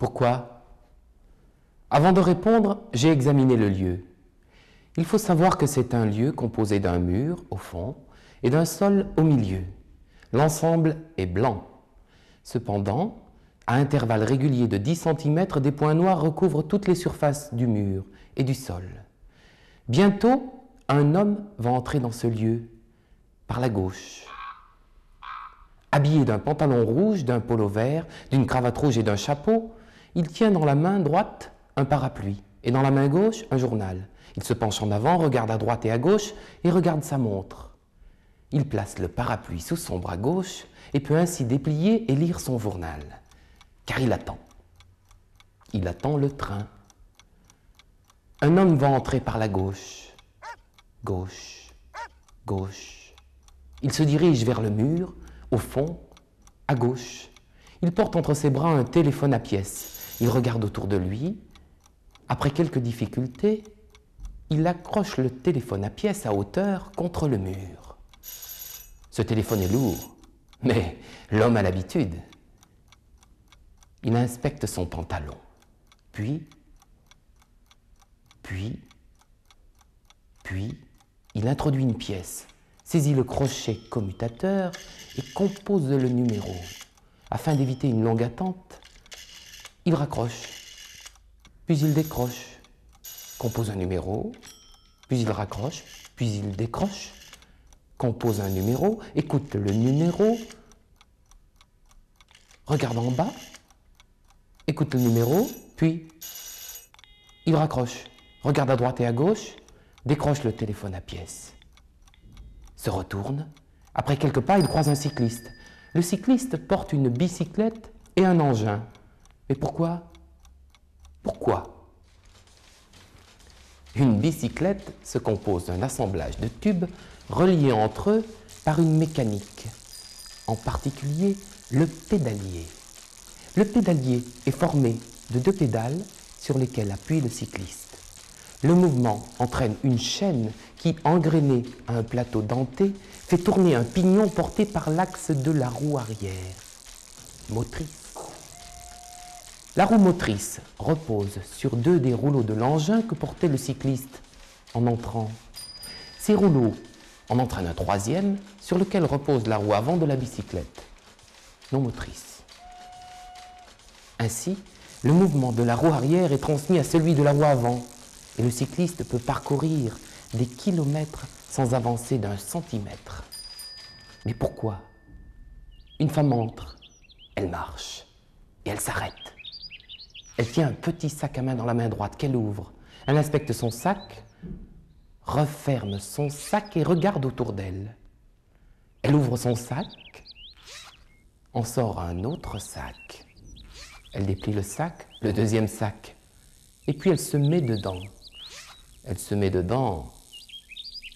Pourquoi? Avant de répondre, j'ai examiné le lieu. Il faut savoir que c'est un lieu composé d'un mur, au fond, et d'un sol au milieu. L'ensemble est blanc. Cependant, à intervalles réguliers de 10 cm, des points noirs recouvrent toutes les surfaces du mur et du sol. Bientôt, un homme va entrer dans ce lieu, par la gauche. Habillé d'un pantalon rouge, d'un polo vert, d'une cravate rouge et d'un chapeau, il tient dans la main droite un parapluie et dans la main gauche un journal. Il se penche en avant, regarde à droite et à gauche et regarde sa montre. Il place le parapluie sous son bras gauche et peut ainsi déplier et lire son journal. Car il attend. Il attend le train. Un homme va entrer par la gauche. Gauche, gauche. Il se dirige vers le mur, au fond, à gauche. Il porte entre ses bras un téléphone à pièces. Il regarde autour de lui. Après quelques difficultés, il accroche le téléphone à pièces à hauteur contre le mur. Ce téléphone est lourd, mais l'homme a l'habitude. Il inspecte son pantalon, puis, il introduit une pièce, saisit le crochet commutateur et compose le numéro. Afin d'éviter une longue attente, il raccroche, puis il décroche, compose un numéro, puis il raccroche, puis il décroche, compose un numéro, écoute le numéro, regarde en bas, écoute le numéro, puis il raccroche, regarde à droite et à gauche, décroche le téléphone à pièces, se retourne. Après quelques pas, il croise un cycliste. Le cycliste porte une bicyclette et un engin. Mais pourquoi? Pourquoi? Une bicyclette se compose d'un assemblage de tubes reliés entre eux par une mécanique, en particulier le pédalier. Le pédalier est formé de 2 pédales sur lesquelles appuie le cycliste. Le mouvement entraîne une chaîne qui, engrainée à un plateau denté, fait tourner un pignon porté par l'axe de la roue arrière, motrice. La roue motrice repose sur 2 des rouleaux de l'engin que portait le cycliste en entrant. Ces rouleaux en entraînent un 3e sur lequel repose la roue avant de la bicyclette, non motrice. Ainsi, le mouvement de la roue arrière est transmis à celui de la roue avant et le cycliste peut parcourir des kilomètres sans avancer d'1 centimètre. Mais pourquoi? Une femme entre, elle marche et elle s'arrête. Elle tient un petit sac à main dans la main droite qu'elle ouvre. Elle inspecte son sac, referme son sac et regarde autour d'elle. Elle ouvre son sac, en sort un autre sac. Elle déplie le sac, le 2e sac, et puis elle se met dedans. Elle se met dedans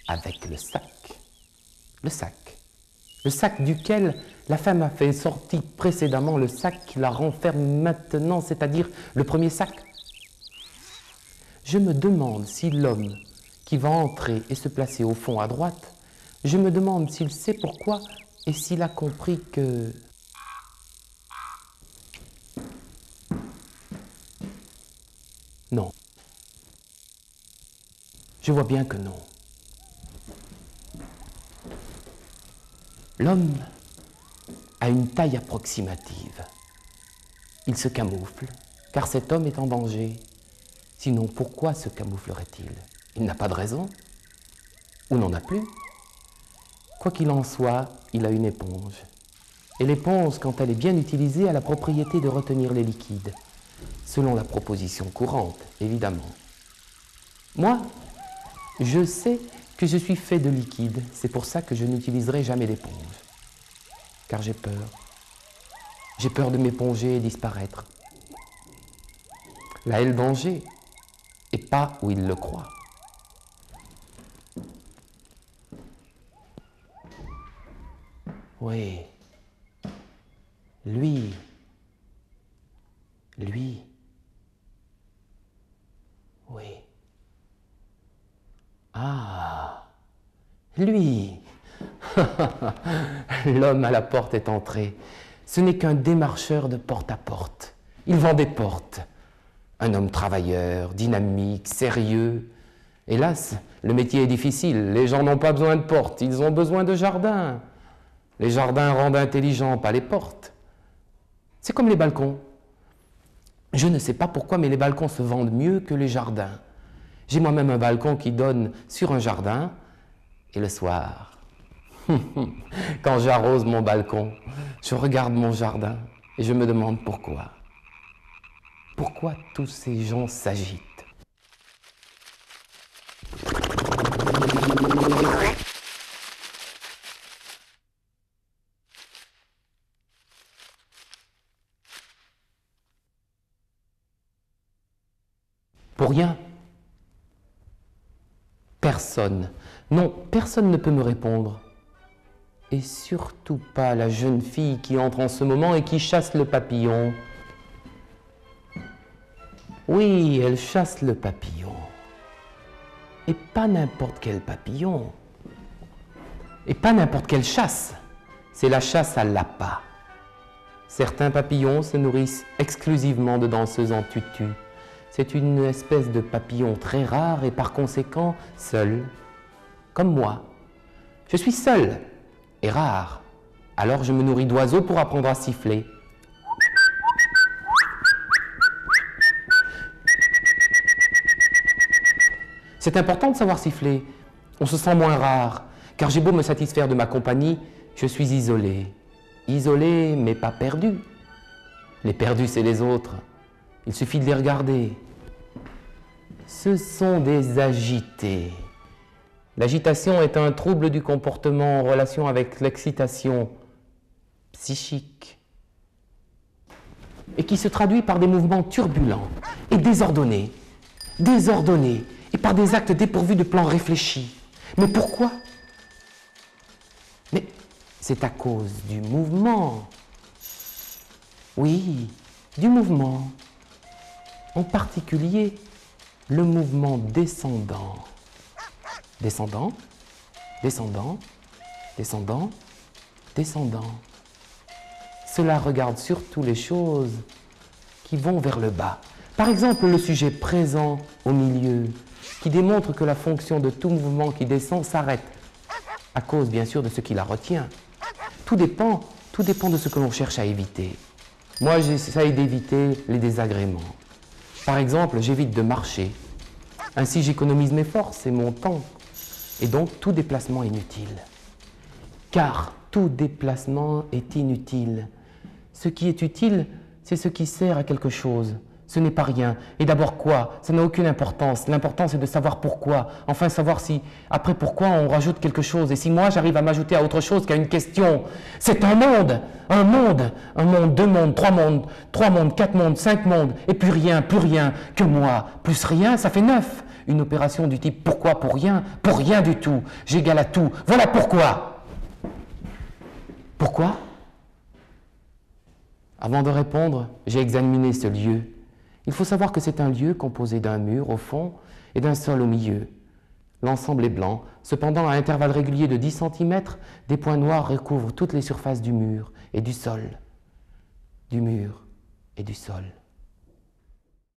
avec le sac. Le sac duquel la femme a fait sortir précédemment le sac qui la renferme maintenant, c'est-à-dire le 1er sac. Je me demande si l'homme qui va entrer et se placer au fond à droite, je me demande s'il sait pourquoi et s'il a compris que... Non. Je vois bien que non. L'homme a une taille approximative. Il se camoufle, car cet homme est en danger. Sinon, pourquoi se camouflerait-il? Il n'a pas de raison, ou n'en a plus. Quoi qu'il en soit, il a une éponge. Et l'éponge, quand elle est bien utilisée, a la propriété de retenir les liquides, selon la proposition courante, évidemment. Moi, je sais que je suis fait de liquide, c'est pour ça que je n'utiliserai jamais d'éponge. Car j'ai peur. J'ai peur de m'éponger et disparaître. Là est le danger, et pas où il le croit. Oui, lui, oui. Ah, lui. L'homme à la porte est entré. Ce n'est qu'un démarcheur de porte à porte. Il vend des portes. Un homme travailleur, dynamique, sérieux. Hélas, le métier est difficile. Les gens n'ont pas besoin de portes, ils ont besoin de jardins. Les jardins rendent intelligents, pas les portes. C'est comme les balcons. Je ne sais pas pourquoi, mais les balcons se vendent mieux que les jardins. J'ai moi-même un balcon qui donne sur un jardin, et le soir, quand j'arrose mon balcon, je regarde mon jardin et je me demande pourquoi. Pourquoi tous ces gens s'agitent? Pour rien. Personne. Non, personne ne peut me répondre. Et surtout pas la jeune fille qui entre en ce moment et qui chasse le papillon. Oui, elle chasse le papillon. Et pas n'importe quel papillon. Et pas n'importe quelle chasse. C'est la chasse à l'appât. Certains papillons se nourrissent exclusivement de danseuses en tutu. C'est une espèce de papillon très rare et par conséquent seul, comme moi. Je suis seul et rare, alors je me nourris d'oiseaux pour apprendre à siffler. C'est important de savoir siffler, on se sent moins rare, car j'ai beau me satisfaire de ma compagnie, je suis isolé. Isolé mais pas perdu. Les perdus c'est les autres, il suffit de les regarder. Ce sont des agités. L'agitation est un trouble du comportement en relation avec l'excitation psychique et qui se traduit par des mouvements turbulents et désordonnés, et par des actes dépourvus de plans réfléchis. Mais pourquoi? Mais c'est à cause du mouvement. Oui, du mouvement. En particulier, le mouvement descendant. Descendant, descendant, descendant, descendant. Cela regarde surtout les choses qui vont vers le bas. Par exemple, le sujet présent au milieu, qui démontre que la fonction de tout mouvement qui descend s'arrête, à cause bien sûr de ce qui la retient. Tout dépend de ce que l'on cherche à éviter. Moi, j'essaye d'éviter les désagréments. Par exemple, j'évite de marcher. Ainsi, j'économise mes forces et mon temps. Et donc, tout déplacement est inutile. Car tout déplacement est inutile. Ce qui est utile, c'est ce qui sert à quelque chose. Ce n'est pas rien. Et d'abord quoi? Ça n'a aucune importance. L'important, c'est de savoir pourquoi. Enfin, savoir si, après pourquoi, on rajoute quelque chose. Et si moi, j'arrive à m'ajouter à autre chose qu'à une question. C'est un monde, deux mondes, trois mondes, quatre mondes, cinq mondes, et plus rien que moi. Plus rien, ça fait 9. Une opération du type pourquoi pour rien du tout, j'égale à tout. Voilà pourquoi. Pourquoi? Avant de répondre, j'ai examiné ce lieu. Il faut savoir que c'est un lieu composé d'un mur au fond et d'un sol au milieu. L'ensemble est blanc. Cependant, à intervalles réguliers de 10 cm, des points noirs recouvrent toutes les surfaces du mur et du sol. Du mur et du sol.